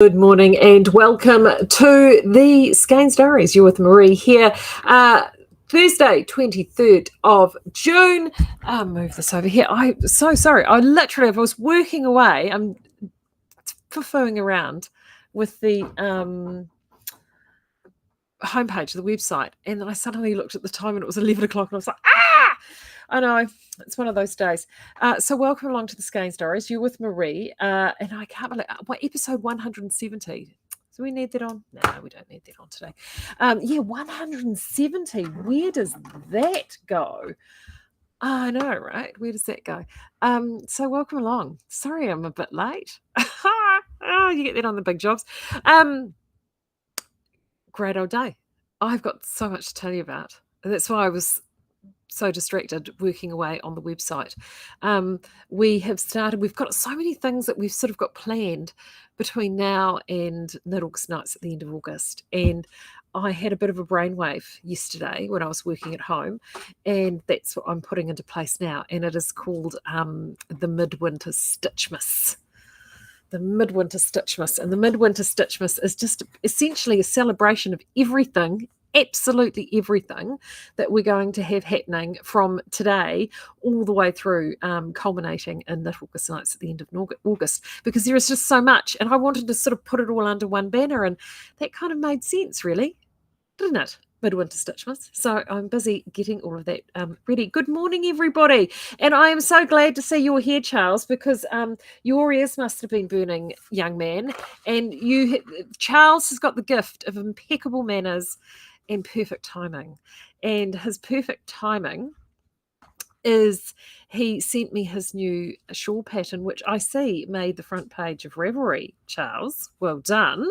Good morning and welcome to the Skeinz Diaries. You're with Marie here. Thursday, 23rd of June. I'll move this over here. I'm so sorry. I was working away. I'm fooing around with the homepage of the website, and then I suddenly looked at the time and it was 11 o'clock and I was like, I know, it's one of those days. So welcome along to the Skeinz Diaries. You're with Marie, and I can't believe episode 170. Do we need that on? No, we don't need that on today. 170. Where does that go? I know, right? Where does that go? So welcome along. Sorry, I'm a bit late. You get that on the big jobs. Great old day. I've got so much to tell you about. That's why I was so distracted working away on the website. We've got so many things that we've sort of got planned between now and Mid-August nights at the end of August. And I had a bit of a brainwave yesterday when I was working at home, and that's what I'm putting into place now. And it is called the Midwinter Stitchmas. The Midwinter Stitchmas. And the Midwinter Stitchmas is just essentially a celebration of everything, absolutely everything that we're going to have happening from today all the way through, culminating in Mid-August nights at the end of August, because there is just so much, and I wanted to sort of put it all under one banner, and that kind of made sense, really, didn't it? Midwinter Stitchmas. So I'm busy getting all of that ready. Good morning, everybody. And I am so glad to see you're here, Charles, because your ears must have been burning, young man. And Charles has got the gift of impeccable manners and perfect timing. And his perfect timing is he sent me his new shawl pattern, which I see made the front page of Revelry. Charles, well done.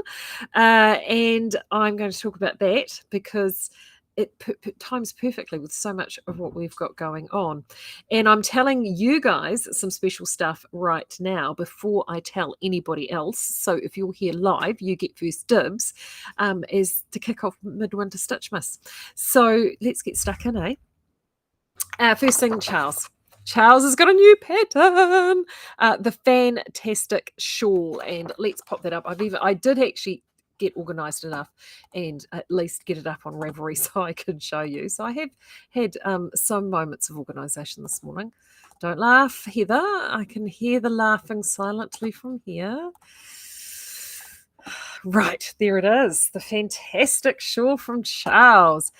And I'm going to talk about that because it times perfectly with so much of what we've got going on. And I'm telling you guys some special stuff right now before I tell anybody else. So if you're here live, you get first dibs as to kick off Midwinter Stitchmas. So let's get stuck in, eh? First thing, Charles. Charles has got a new pattern, the fantastic shawl, and let's pop that up. I did actually get organised enough and at least get it up on Ravelry so I could show you. So I have had some moments of organisation this morning. Don't laugh, Heather. I can hear the laughing silently from here. Right, there it is, the fantastic shawl from Charles.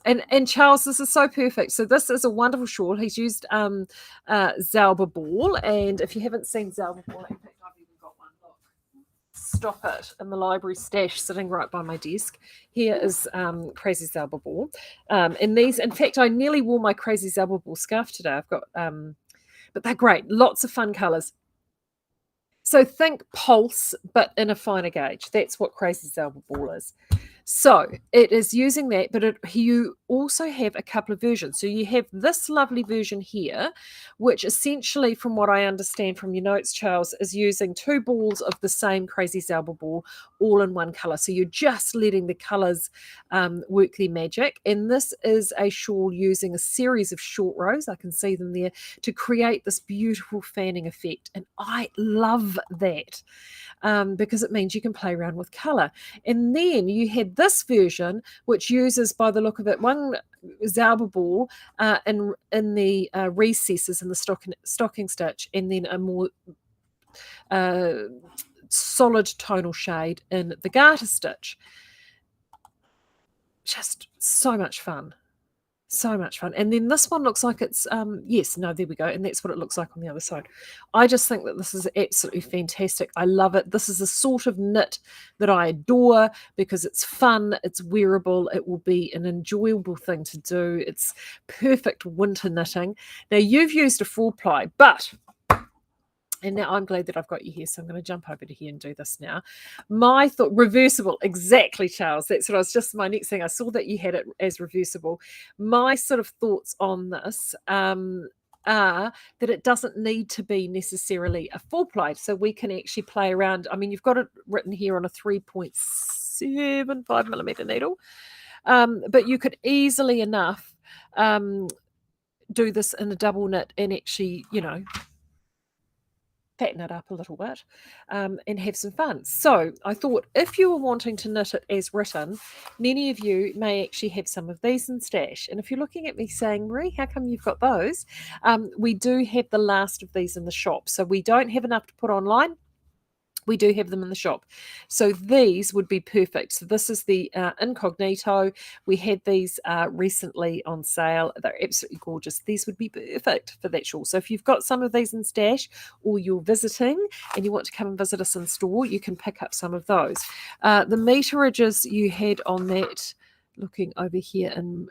And Charles, this is so perfect. So this is a wonderful shawl. He's used Zalba ball, and if you haven't seen Zalba ball, in fact, I've even got one. Look, stop it, in the library stash, sitting right by my desk. Here is Crazy Zalba ball, and these. In fact, I nearly wore my Crazy Zalba ball scarf today. I've got, but they're great. Lots of fun colours. So think pulse, but in a finer gauge. That's what Crazy Zalba ball is. So it is using that, but you also have a couple of versions. So you have this lovely version here, which essentially, from what I understand from your notes, Charles, is using two balls of the same Crazy Zalba ball, all in one colour. So you're just letting the colours work their magic. And this is a shawl using a series of short rows, I can see them there, to create this beautiful fanning effect. And I love that because it means you can play around with colour. And then you had this version, which uses, by the look of it, one Zalba ball in the recesses in the stocking stitch, and then a more solid tonal shade in the garter stitch. Just so much fun. So much fun. And then this one looks like it's, there we go. And that's what it looks like on the other side. I just think that this is absolutely fantastic. I love it. This is the sort of knit that I adore because it's fun, it's wearable, it will be an enjoyable thing to do. It's perfect winter knitting. Now, you've used a 4-ply, but... And now I'm glad that I've got you here, so I'm going to jump over to here and do this now. My thought, reversible, exactly, Charles. That's what I was just, my next thing. I saw that you had it as reversible. My sort of thoughts on this are that it doesn't need to be necessarily a 4-ply, so we can actually play around. I mean, you've got it written here on a 3.75 millimeter needle, but you could easily enough do this in a double knit and actually, fatten it up a little bit, and have some fun. So I thought if you were wanting to knit it as written, many of you may actually have some of these in stash. And if you're looking at me saying, Marie, how come you've got those? We do have the last of these in the shop. So we don't have enough to put online. We do have them in the shop. So these would be perfect. So this is the Incognito. We had these recently on sale. They're absolutely gorgeous. These would be perfect for that shawl. So if you've got some of these in stash or you're visiting and you want to come and visit us in store, you can pick up some of those. The meterages you had on that, looking over here, and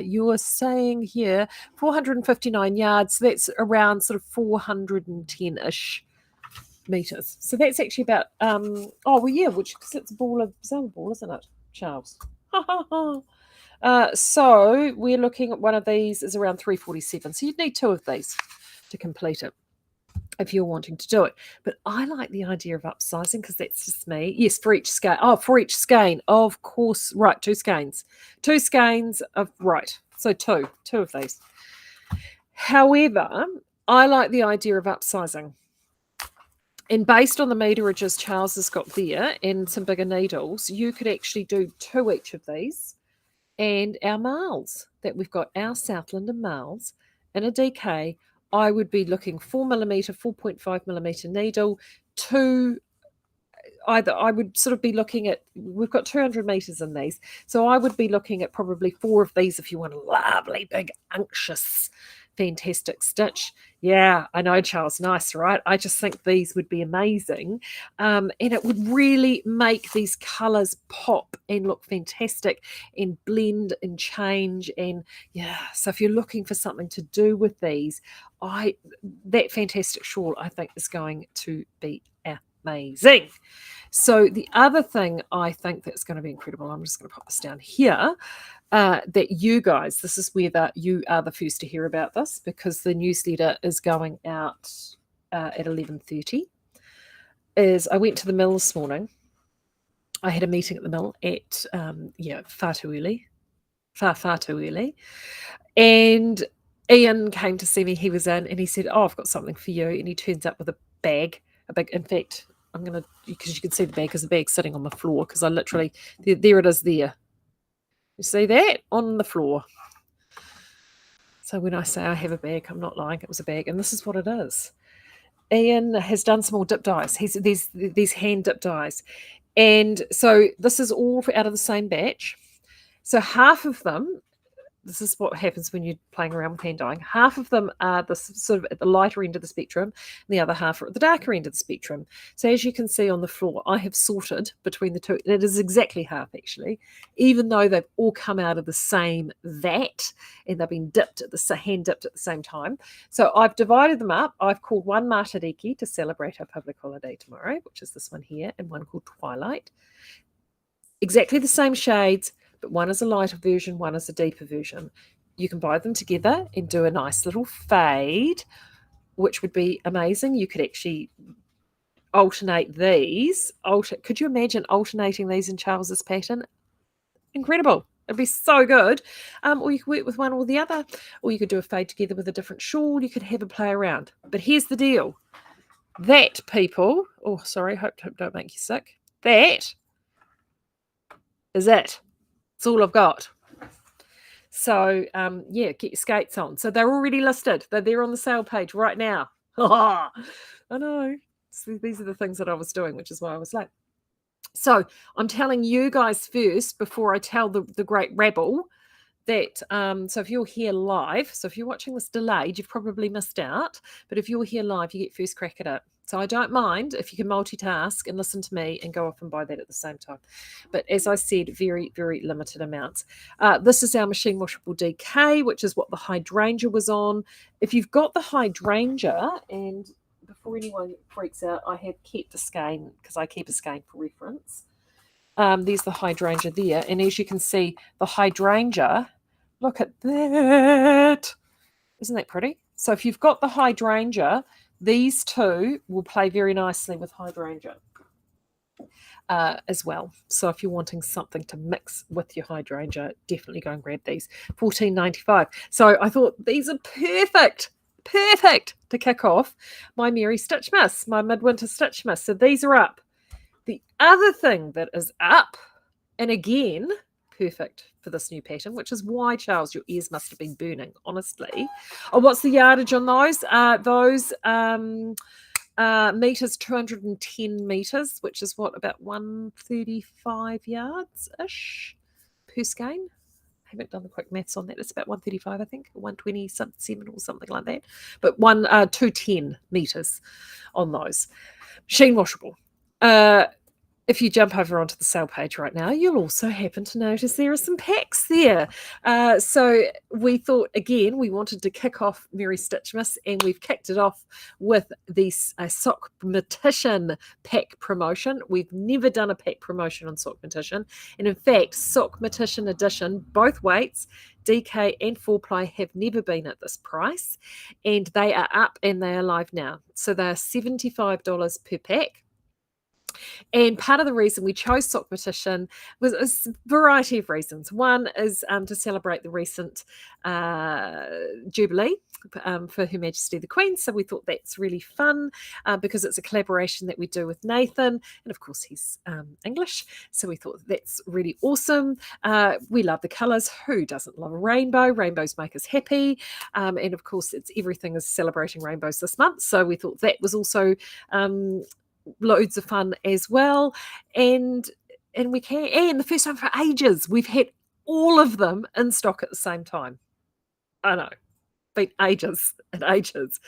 you're saying here 459 yards. That's around sort of 410-ish meters. So that's actually about which, because it's a ball of Zone ball, isn't it, Charles? So we're looking at one of these is around 347. So you'd need 2 of these to complete it if you're wanting to do it. But I like the idea of upsizing because that's just me. Yes, for each skein. Oh, for each skein, of course. Right, 2 skeins. 2 skeins of, right. So two of these. However, I like the idea of upsizing. And based on the meterages Charles has got there and some bigger needles, you could actually do 2 each of these. And our marls that we've got, our South London marls in a DK, I would be looking 4mm, 4.5mm needle, 2. Either I would sort of be looking at, we've got 200 meters in these, so I would be looking at probably 4 of these if you want a lovely big unctuous fantastic stitch. Yeah, I know, Charles, nice, right? I just think these would be amazing, and it would really make these colors pop and look fantastic and blend and change. And yeah, so if you're looking for something to do with these, that fantastic shawl I think is going to be amazing. So the other thing I think that's going to be incredible, I'm just going to pop this down here, that you guys, this is whether you are the first to hear about this, because the newsletter is going out at 11:30, is I went to the mill this morning. I had a meeting at the mill at, far too early. And Ian came to see me. He was in and he said, oh, I've got something for you. And he turns up with a bag, in fact, I'm going to, because you can see the bag, because the bag's sitting on the floor, because I literally, there it is there. You see that? On the floor. So when I say I have a bag, I'm not lying, it was a bag. And this is what it is. Ian has done some more dip dyes. These hand dip dyes. And so this is all out of the same batch. So half of them, this is what happens when you're playing around with hand dyeing. Half of them are the sort of at the lighter end of the spectrum, and the other half are at the darker end of the spectrum. So as you can see on the floor, I have sorted between the two. It is exactly half, actually, even though they've all come out of the same vat and they've been hand dipped at the same time. So I've divided them up. I've called one Matariki to celebrate our public holiday tomorrow, which is this one here, and one called Twilight. Exactly the same shades, but one is a lighter version, one is a deeper version. You can buy them together and do a nice little fade, which would be amazing. You could actually alternate these. Could you imagine alternating these in Charles's pattern? Incredible. It'd be so good. Or you could work with one or the other, or you could do a fade together with a different shawl. You could have a play around. But here's the deal. That, people, oh, sorry, hope don't make you sick. That is it. It's all I've got. So, get your skates on. So they're already listed. They're there on the sale page right now. I know. So these are the things that I was doing, which is why I was late. So I'm telling you guys first before I tell the great rabble that, so if you're here live, so if you're watching this delayed, you've probably missed out. But if you're here live, you get first crack at it. So I don't mind if you can multitask and listen to me and go off and buy that at the same time. But as I said, very, very limited amounts. This is our machine washable DK, which is what the hydrangea was on. If you've got the hydrangea, and before anyone freaks out, I have kept a skein because I keep a skein for reference. There's the hydrangea there. And as you can see, the hydrangea, look at that. Isn't that pretty? So if you've got the hydrangea, these two will play very nicely with hydrangea as well. So if you're wanting something to mix with your hydrangea, definitely go and grab these. $14.95. So I thought these are perfect perfect to kick off my Merry Stitchmas, my Midwinter Stitchmas. So these are up. The other thing that is up, and again, perfect for this new pattern, which is why, Charles, your ears must have been burning, honestly. Oh, what's the yardage on those? Those meters, 210 meters, which is what, about 135 yards-ish per skein. I haven't done the quick maths on that. It's about 135, I think, 127 or something like that. But 210 meters on those. Machine washable. If you jump over onto the sale page right now, you'll also happen to notice there are some packs there. So we thought, again, we wanted to kick off Merry Stitchmas, and we've kicked it off with the Sock-matician pack promotion. We've never done a pack promotion on Sock-matician. And in fact, Sock-matician Edition, both weights, DK and 4-ply, have never been at this price. And they are up and they are live now. So they are $75 per pack. And part of the reason we chose Sock-matician was a variety of reasons. One is to celebrate the recent Jubilee for Her Majesty the Queen. So we thought that's really fun because it's a collaboration that we do with Nathan. And of course, he's English. So we thought that's really awesome. We love the colours. Who doesn't love a rainbow? Rainbows make us happy. And of course, everything is celebrating rainbows this month. So we thought that was also loads of fun as well. And the first time for ages, we've had all of them in stock at the same time. I know, been ages and ages.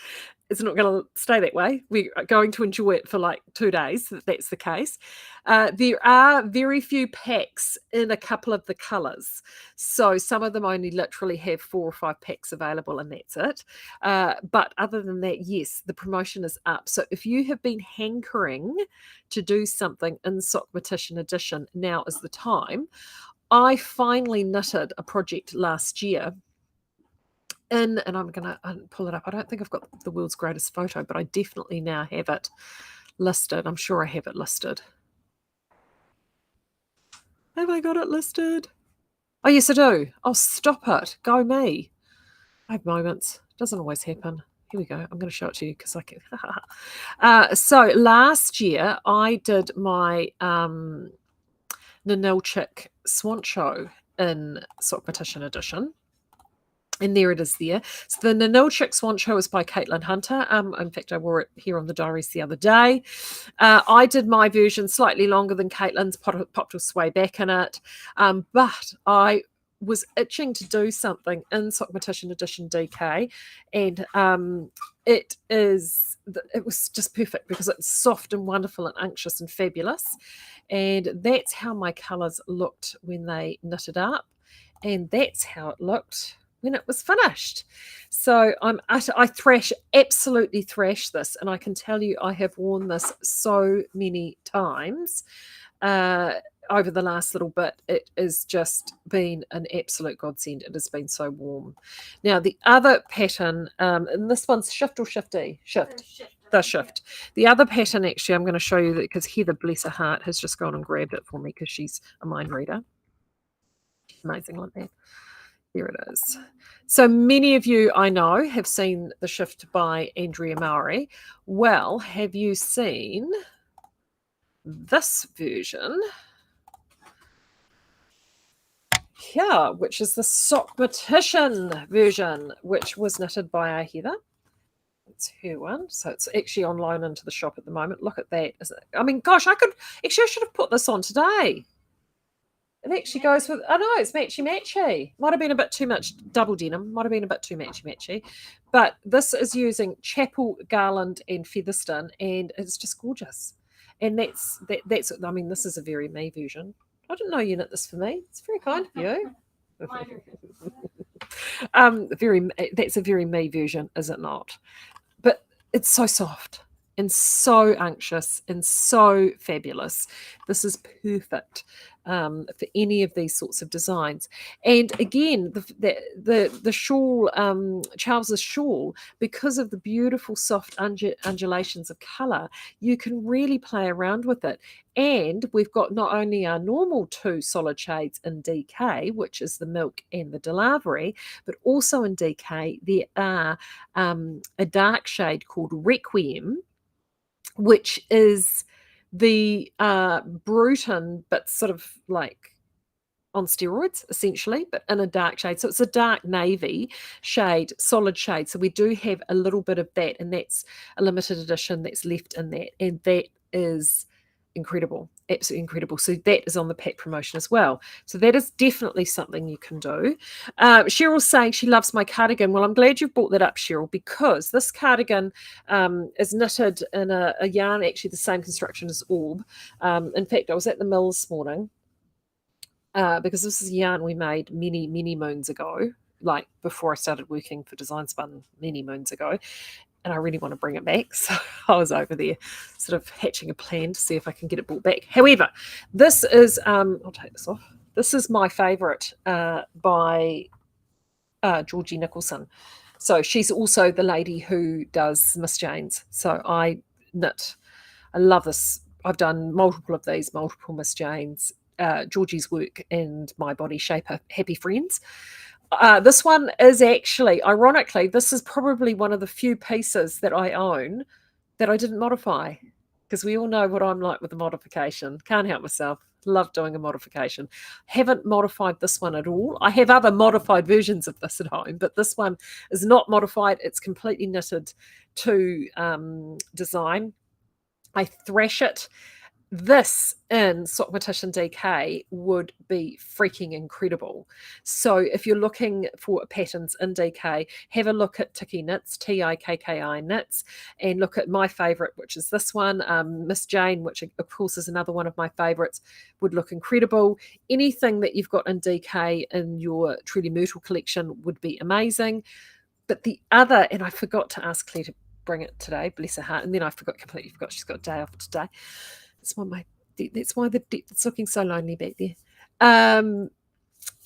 It's not going to stay that way. We are going to enjoy it for like 2 days. That's the case. There are very few packs in a couple of the colours. So some of them only literally have 4 or 5 packs available, and that's it. But other than that, yes, the promotion is up. So if you have been hankering to do something in Sock-matician Edition, now is the time. I finally knitted a project last year. And I'm going to pull it up. I don't think I've got the world's greatest photo, but I definitely now have it listed. I'm sure I have it listed. Have I got it listed? Oh, yes, I do. Oh, stop it. Go me. I have moments. Doesn't always happen. Here we go. I'm going to show it to you because I can. So last year, I did my Nanilchik Swan Show in Sock-matician Edition. And there it is there. So the Nanilchik Swan Show is by Caitlin Hunter. In fact, I wore it here on the diaries the other day. I did my version slightly longer than Caitlin's, popped a sway back in it. But I was itching to do something in Sock-matician Edition DK. And it was just perfect because it's soft and wonderful and unctuous and fabulous. And that's how my colours looked when they knitted up. And that's how it looked when it was finished. So I absolutely thrash this, and I can tell you I have worn this so many times over the last little bit. It has just been an absolute godsend. It has been so warm. Now the other pattern, and this one's shift or shifty? Shift. The shift. The other pattern, actually, I'm going to show you that because Heather, bless her heart, has just gone and grabbed it for me because she's a mind reader. Amazing like that. Here it is. So many of you, I know, have seen the shift by Andrea Mowry. Well, have you seen this version here, which is the Sock-matician version, which was knitted by our Heather? It's her one. So it's actually on loan into the shop at the moment. Look at that. I mean, gosh, I should have put this on today. It actually goes with, I know, it's matchy-matchy. Might have been a bit too much double denim. Might have been a bit too matchy-matchy. But this is using Chapel, Garland, and Featherston, and it's just gorgeous. And that's, I mean, this is a very me version. I didn't know you knit this for me. It's very kind of you. That's a very me version, is it not? But it's so soft and so unctuous and so fabulous. This is perfect for any of these sorts of designs. And again, the shawl, Charles's shawl, because of the beautiful soft undulations of colour, you can really play around with it. And we've got not only our normal two solid shades in DK, which is the milk and the Delavery, but also in DK there are a dark shade called Requiem, which is the Bruton, but sort of like on steroids, essentially, but in a dark shade. So it's a dark navy shade, solid shade. So we do have a little bit of that, and that's a limited edition that's left in that. And that is incredible, absolutely incredible. So that is on the pack promotion as well. So that is definitely something you can do. Cheryl's saying she loves my cardigan. Well, I'm glad you've brought that up, Cheryl, because this cardigan is knitted in a yarn, actually the same construction as Orb. In fact, I was at the mill this morning, because this is yarn we made many moons ago, like before I started working for Design Spun many moons ago, and I really want to bring it back. So I was over there sort of hatching a plan to see if I can get it brought back. However, this is, I'll take this off. This is my favourite by Georgie Nicholson. So she's also the lady who does Miss Jane's. So I love this. I've done multiple Miss Jane's. Georgie's work and my body shape are happy friends. This one is actually, ironically, this is probably one of the few pieces that I own that I didn't modify, because we all know what I'm like with the modification. Can't help myself. Love doing a modification. Haven't modified this one at all. I have other modified versions of this at home, but this one is not modified. It's completely knitted to design. I thrash it. This in Sock-matician DK would be freaking incredible. So if you're looking for patterns in DK, have a look at Tiki Knits, Tikki Knits, and look at my favourite, which is this one, Miss Jane, which of course is another one of my favourites, would look incredible. Anything that you've got in DK in your Truly Myrtle collection would be amazing. But the other, and I forgot to ask Claire to bring it today, bless her heart, and then I completely forgot she's got a day off today. That's why it's looking so lonely back there.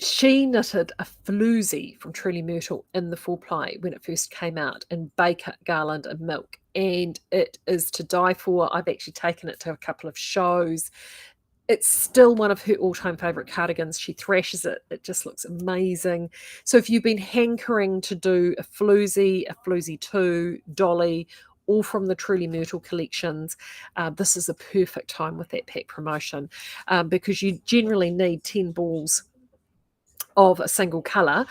She knitted a floozy from Truly Myrtle in the full ply when it first came out in Baker, Garland and Milk, and it is to die for. I've actually taken it to a couple of shows. It's still one of her all-time favourite cardigans. She thrashes it. It just looks amazing. So if you've been hankering to do a floozy 2, dolly, all from the Truly Myrtle collections, this is a perfect time with that pack promotion, because you generally need 10 balls of a single colour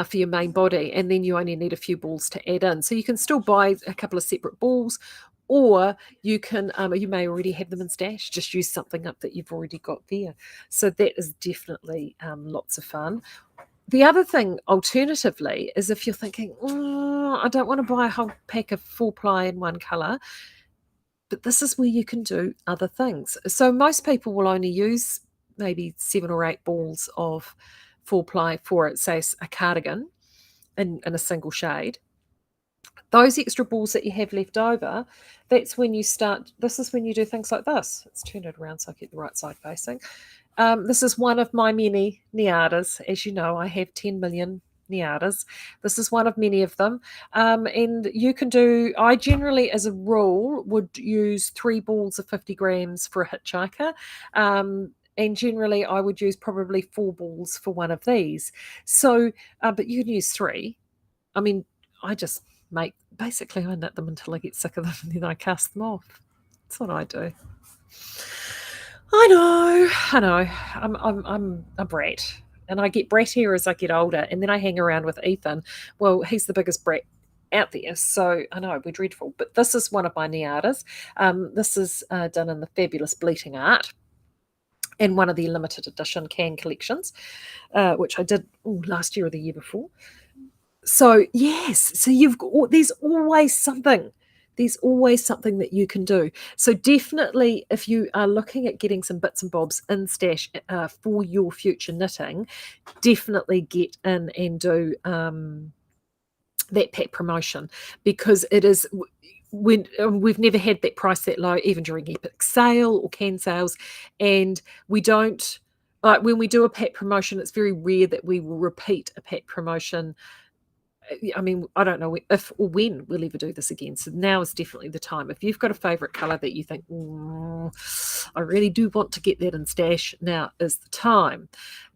for your main body, and then you only need a few balls to add in. So you can still buy a couple of separate balls, or you can, you may already have them in stash, just use something up that you've already got there. So that is definitely lots of fun. The other thing, alternatively, is if you're thinking, I don't want to buy a whole pack of 4 ply in one colour, but this is where you can do other things. So most people will only use maybe 7 or 8 balls of 4 ply for it, say a cardigan in a single shade. Those extra balls that you have left over, that's when you start, this is when you do things like this. Let's turn it around so I get the right side facing. This is one of my many Niadas. As you know, I have 10 million Niadas. This is one of many of them. And you can do, I generally, as a rule, would use 3 balls of 50 grams for a hitchhiker. And generally, I would use probably 4 balls for one of these. So, but you can use 3. I mean, I just basically I knit them until I get sick of them, and then I cast them off. That's what I do. I know. I'm a brat, and I get brattier as I get older. And then I hang around with Ethan. Well, he's the biggest brat out there, so I know we're dreadful. But this is one of my Niadas. This is done in the fabulous Bleating Art, and one of the limited edition can collections, which I did last year or the year before. So yes, so there's always something. There's always something that you can do. So definitely, if you are looking at getting some bits and bobs in stash for your future knitting, definitely get in and do that pack promotion, because it is, when we've never had that price that low, even during epic sale or can sales, and we don't like when we do a pack promotion, it's very rare that we will repeat a pack promotion. I mean, I don't know if or when we'll ever do this again. So now is definitely the time. If you've got a favourite colour that you think, I really do want to get that in stash, now is the time.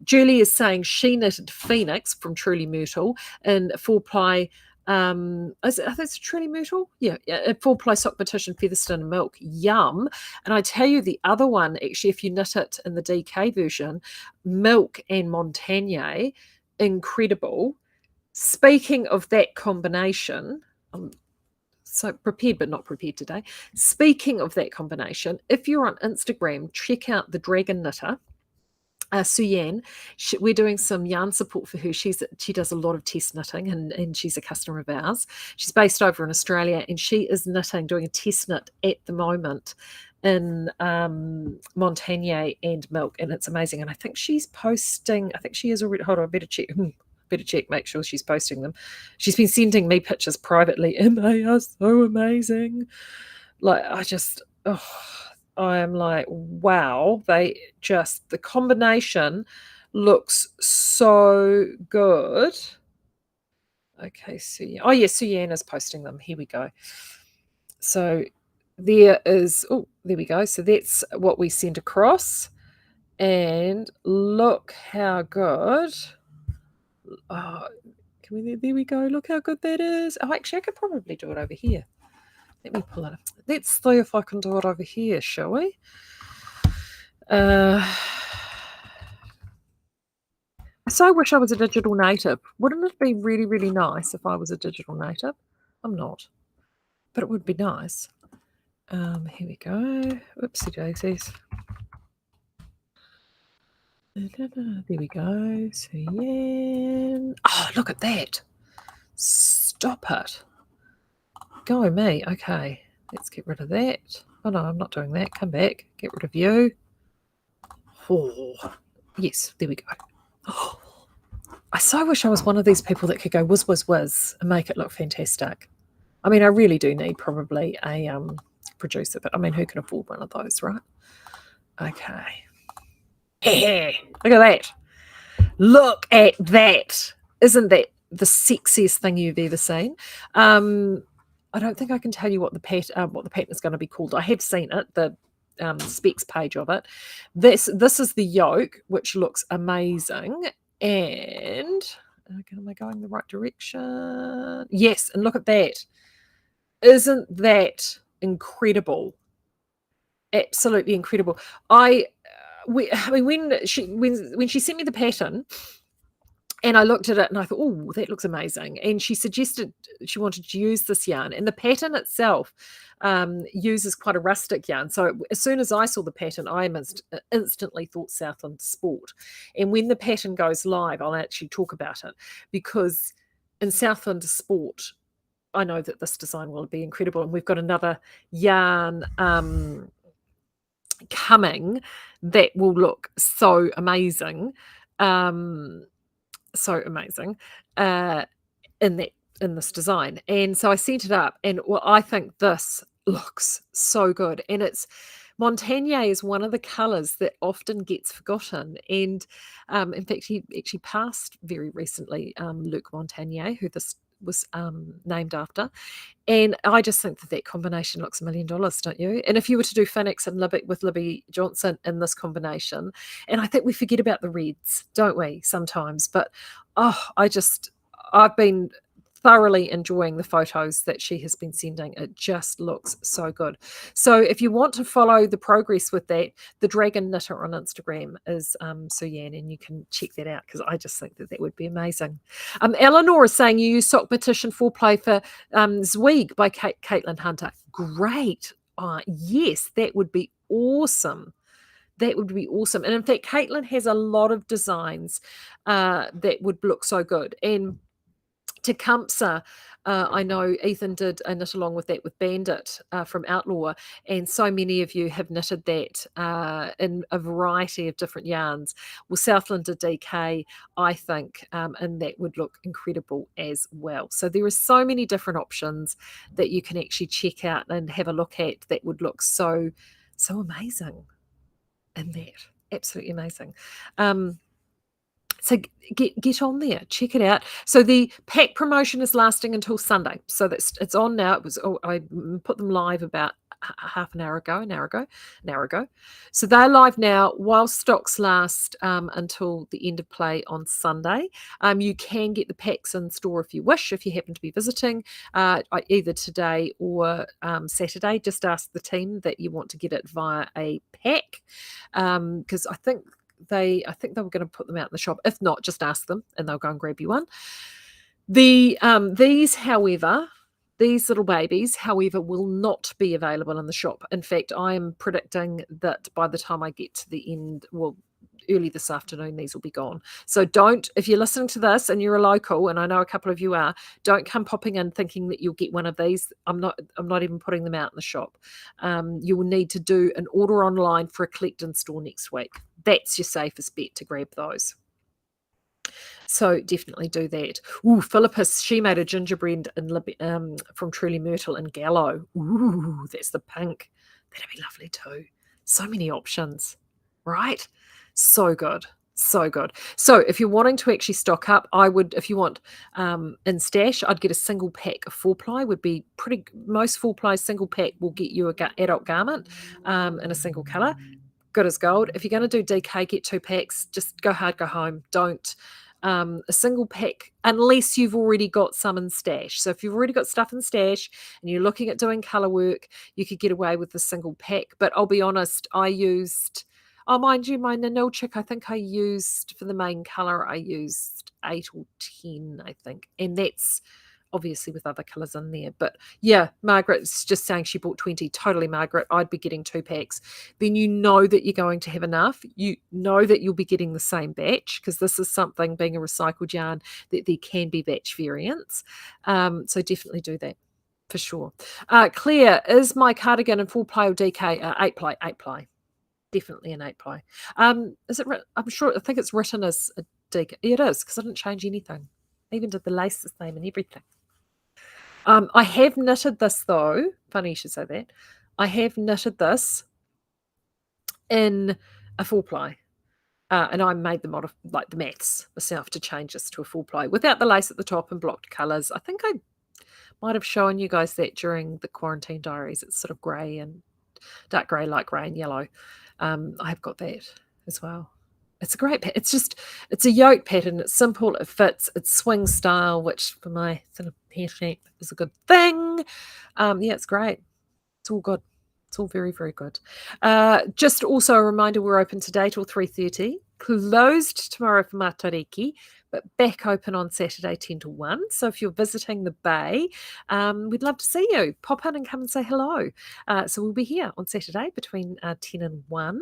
Julie is saying she knitted Phoenix from Truly Myrtle in 4-ply. I think it's Truly Myrtle. Yeah, 4-ply Sock-matician Featherstone Milk. Yum. And I tell you, the other one, actually, if you knit it in the DK version, Milk and Montagne, incredible. Speaking of that combination, I'm so prepared but not prepared today. Speaking of that combination, if you're on Instagram, check out the Dragon Knitter, Suyan. We're doing some yarn support for her. She does a lot of test knitting, and she's a customer of ours. She's based over in Australia, and she is doing a test knit at the moment in Montagne and Milk, and it's amazing. And I think she's posting, I think she is already, hold on, I better check, make sure she's posting them. She's been sending me pictures privately, and they are so amazing. Like, I am like, wow, the combination looks so good. Okay, Suyan. Oh, yeah, Suyan is posting them. Here we go. So there we go. So that's what we sent across. And look how good. Oh, there we go. Look how good that is. Oh, actually, I could probably do it over here. Let me pull it up. Let's see if I can do it over here, shall we? So I wish I was a digital native. Wouldn't it be really, really nice if I was a digital native? I'm not, but it would be nice. Here we go. Oopsie daisies. There we go. So yeah. Oh, look at that. Stop it. Go me. Okay. Let's get rid of that. Oh, no, I'm not doing that. Come back. Get rid of you. Oh, yes. There we go. Oh, I so wish I was one of these people that could go whiz, whiz, whiz and make it look fantastic. I mean, I really do need probably a producer, but I mean, who can afford one of those, right? Okay. Look at that. Look at that. Isn't that the sexiest thing you've ever seen? I don't think I can tell you what the pattern is going to be called. I have seen it, the specs page of it. This is the yoke, which looks amazing. And am I going the right direction? Yes, and look at that. Isn't that incredible? Absolutely incredible. When she sent me the pattern, and I looked at it and I thought, oh, that looks amazing. And she suggested she wanted to use this yarn. And the pattern itself uses quite a rustic yarn. So as soon as I saw the pattern, I instantly thought Southland Sport. And when the pattern goes live, I'll actually talk about it. Because in Southland Sport, I know that this design will be incredible. And we've got another yarn coming that will look so amazing. So amazing in this design. And so I sent it up, and I think this looks so good. And it's Montagne is one of the colours that often gets forgotten. And in fact, he actually passed very recently, Luc Montagnier, who this was named after. And I just think that combination looks $1 million, don't you? And if you were to do Phoenix and with Libby Johnson in this combination, and I think we forget about the reds, don't we, sometimes? But I've been thoroughly enjoying the photos that she has been sending. It just looks so good. So if you want to follow the progress with that, the Dragon Knitter on Instagram is Suyan, and you can check that out, because I just think that would be amazing. Eleanor is saying you use Sock-matician 4-play for Zweig by Caitlin Hunter. Great. Yes, that would be awesome. That would be awesome. And in fact, Caitlin has a lot of designs that would look so good. And Tecumseh, I know Ethan did a knit along with that with Bandit from Outlaw, and so many of you have knitted that in a variety of different yarns. Well, Southland did DK, I think, and that would look incredible as well. So there are so many different options that you can actually check out and have a look at that would look so amazing in that. Absolutely amazing. So get on there, check it out. So the pack promotion is lasting until Sunday. So it's on now. I put them live about half an hour ago. So they're live now while stocks last until the end of play on Sunday. You can get the packs in store if you wish, if you happen to be visiting either today or Saturday. Just ask the team that you want to get it via a pack, because I think they were going to put them out in the shop. If not, just ask them and they'll go and grab you one. These little babies, however, will not be available in the shop. In fact, I am predicting that by the time I get to the end, early this afternoon, these will be gone. So if you're listening to this and you're a local, and I know a couple of you are, don't come popping in thinking that you'll get one of these. I'm not even putting them out in the shop. You will need to do an order online for a collect in store next week. That's your safest bet to grab those. So definitely do that. Ooh, Philippus, she made a gingerbread from Truly Myrtle and Gallo. Ooh, that's the pink. That'd be lovely too. So many options, right? So good. So good. So if you're wanting to actually stock up, I would, if you want in stash, I'd get a single pack of 4-ply. Would be pretty, most 4-ply single pack will get you a adult garment in a single colour. Good as gold. If you're going to do DK, get 2 packs. Just go hard, go home. Don't a single pack unless you've already got some in stash. So if you've already got stuff in stash and you're looking at doing colour work, you could get away with the single pack. But I'll be honest, I used, mind you, my Nanil chick, I think I used for the main colour, I used 8 or 10, I think. And that's obviously with other colours in there. But yeah, Margaret's just saying she bought 20. Totally, Margaret. I'd be getting 2 packs. Then you know that you're going to have enough. You know that you'll be getting the same batch, because this is something, being a recycled yarn, that there can be batch variants. So definitely do that for sure. Claire, is my cardigan in 4-ply or DK? 8-ply, 8-ply. Definitely an 8-ply. Is it? I'm sure. I think it's written as a DK. Yeah, it is, because I didn't change anything. I even did the lace the same and everything. I have knitted this though. Funny you should say that. I have knitted this in a 4-ply. And I made the the maths myself to change this to a 4-ply without the lace at the top and blocked colours. I think I might have shown you guys that during the quarantine diaries. It's sort of grey and dark grey, light grey and yellow. I have got that as well. It's a great pattern. It's a yoke pattern. It's simple. It fits. It's swing style, which for my sort of hair shape is a good thing. Yeah, it's great. It's all good. It's all very, very good. Just also a reminder, we're open today till 3:30. Closed tomorrow for Matariki, but back open on Saturday 10 to 1. So if you're visiting the Bay, we'd love to see you. Pop in and come and say hello. So we'll be here on Saturday between 10 and 1.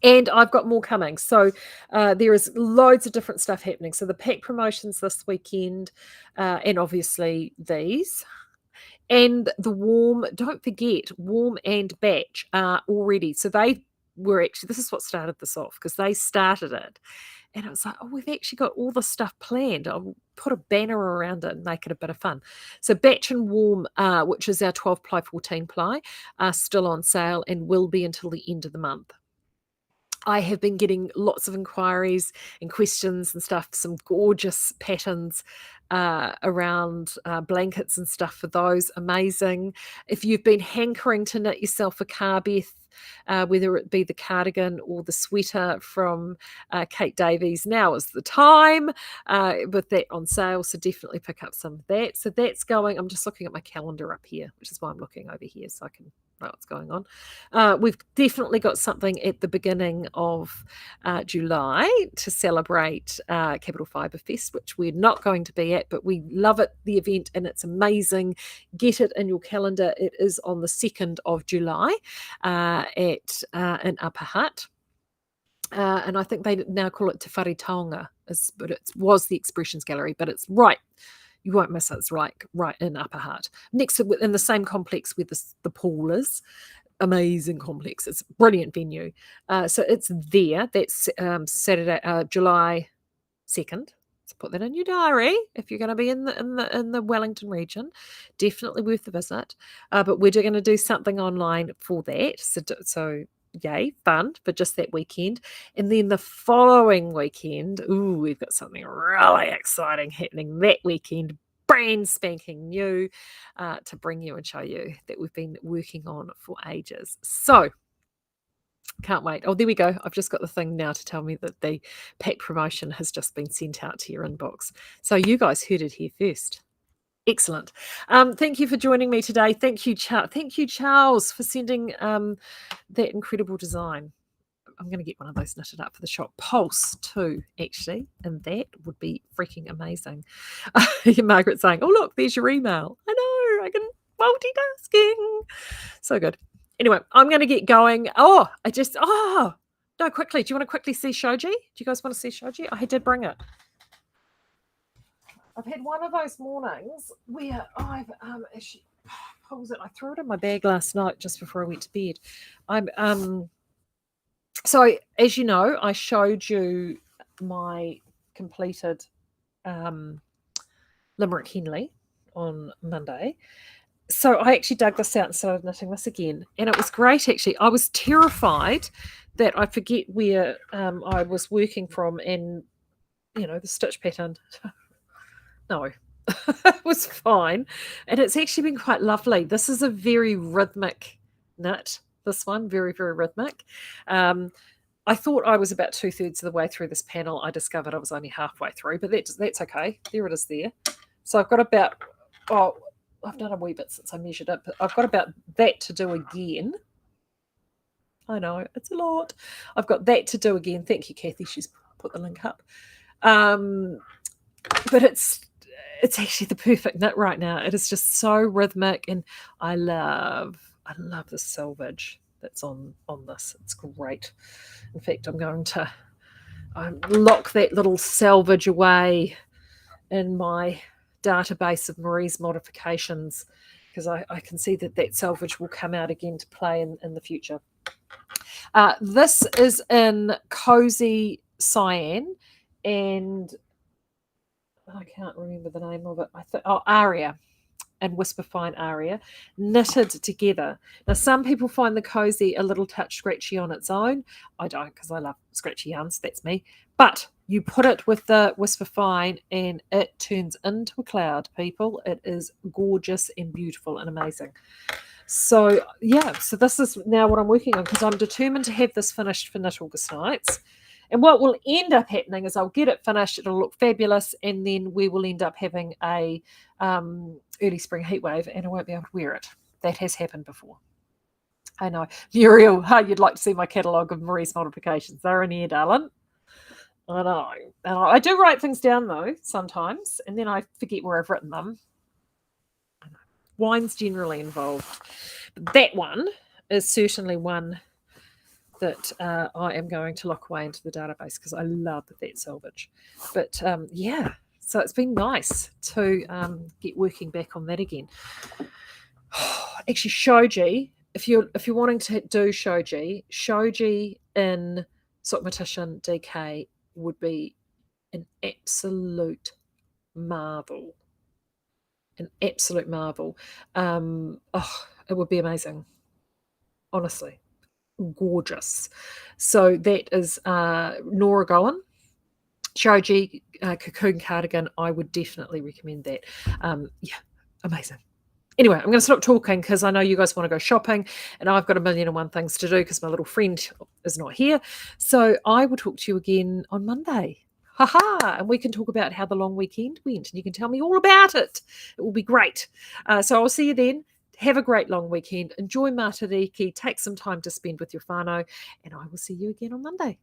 And I've got more coming. So there is loads of different stuff happening. So the pack promotions this weekend, and obviously these. And the warm, don't forget, warm and batch are already. So they were actually, this is what started this off, because they started it. And it was like, oh, we've actually got all this stuff planned. I'll put a banner around it and make it a bit of fun. So batch and warm, which is our 12-ply, 14-ply, are still on sale and will be until the end of the month. I have been getting lots of inquiries and questions and stuff, some gorgeous patterns around blankets and stuff for those. Amazing. If you've been hankering to knit yourself a Carbeth, whether it be the cardigan or the sweater from Kate Davies, now is the time with that on sale. So definitely pick up some of that. So that's going. I'm just looking at my calendar up here, which is why I'm looking over here so I can know what's going on. We've definitely got something at the beginning of July to celebrate Capital Fibre Fest, which we're not going to be at, but we love it, the event, and it's amazing. Get it in your calendar. It is on the 2nd of July in Upper Hutt. And I think they now call it Te Whare Taonga, but it was the Expressions Gallery, but it's right. You won't miss it. It's right in Upper Hutt. Next to, in the same complex where the pool is. Amazing complex. It's a brilliant venue. So it's there. That's Saturday, July 2nd. So put that in your diary if you're going to be in the Wellington region. Definitely worth the visit. But we're going to do something online for that. So yay, fun, for just that weekend. And then the following weekend, we've got something really exciting happening that weekend, brand spanking new, to bring you and show you that we've been working on for ages. So can't wait. Oh, there we go. I've just got the thing now to tell me that the pack promotion has just been sent out to your inbox. So you guys heard it here first. Excellent. Thank you for joining me today. Thank you, Charles, for sending that incredible design. I'm going to get one of those knitted up for the shop. Pulse too, actually, and that would be freaking amazing. Margaret saying, "Oh look, there's your email." I know, I can multitasking. So good. Anyway, I'm going to get going. No, quickly. Do you want to quickly see Shoji? Do you guys want to see Shoji? I did bring it. I've had one of those mornings where I've actually pulls it. I threw it in my bag last night just before I went to bed. So as you know, I showed you my completed Limerick Henley on Monday. So I actually dug this out and started knitting this again, and it was great. Actually, I was terrified that I forget where I was working from, and the stitch pattern. No, it was fine. And it's actually been quite lovely. This is a very rhythmic knit, this one, very, very rhythmic. I thought I was about 2/3 of the way through this panel. I discovered I was only halfway through, but that's okay. There it is there. So I've got about, I've done a wee bit since I measured it, but I've got about that to do again. I know, it's a lot. I've got that to do again. Thank you, Kathy. She's put the link up. But it's actually the perfect knit right now. It is just so rhythmic, and I love the selvage that's on this. It's great. In fact, I'm going to lock that little selvage away in my database of Marie's modifications, because I can see that selvage will come out again to play in the future. This is in Cozy Cyan, and I can't remember the name of it. Aria and Whisper Fine Aria, knitted together. Now, some people find the Cozy a little touch scratchy on its own. I don't, because I love scratchy yarns. That's me. But you put it with the Whisper Fine, and it turns into a cloud, people. It is gorgeous and beautiful and amazing. So, so this is now what I'm working on, because I'm determined to have this finished for Knit August Nights. And what will end up happening is I'll get it finished, it'll look fabulous, and then we will end up having a early spring heatwave, and I won't be able to wear it. That has happened before. I know. Muriel, you'd like to see my catalogue of Marie's modifications. They're in here, darling. I know. I do write things down, though, sometimes, and then I forget where I've written them. Wine's generally involved. But that one is certainly one that I am going to lock away into the database, because I love that selvage. But so it's been nice to get working back on that again. Actually, shoji, if you're wanting to do shoji in Sock-matician DK would be an absolute marvel. An absolute marvel. It would be amazing, honestly. Gorgeous. So that is Nora Gowan, Shoji Cocoon Cardigan. I would definitely recommend that. Amazing. Anyway, I'm going to stop talking, because I know you guys want to go shopping, and I've got 1,000,001 things to do because my little friend is not here. So I will talk to you again on Monday. And we can talk about how the long weekend went, and you can tell me all about it. It will be great. So I'll see you then. Have a great long weekend. Enjoy Matariki. Take some time to spend with your whānau, and I will see you again on Monday.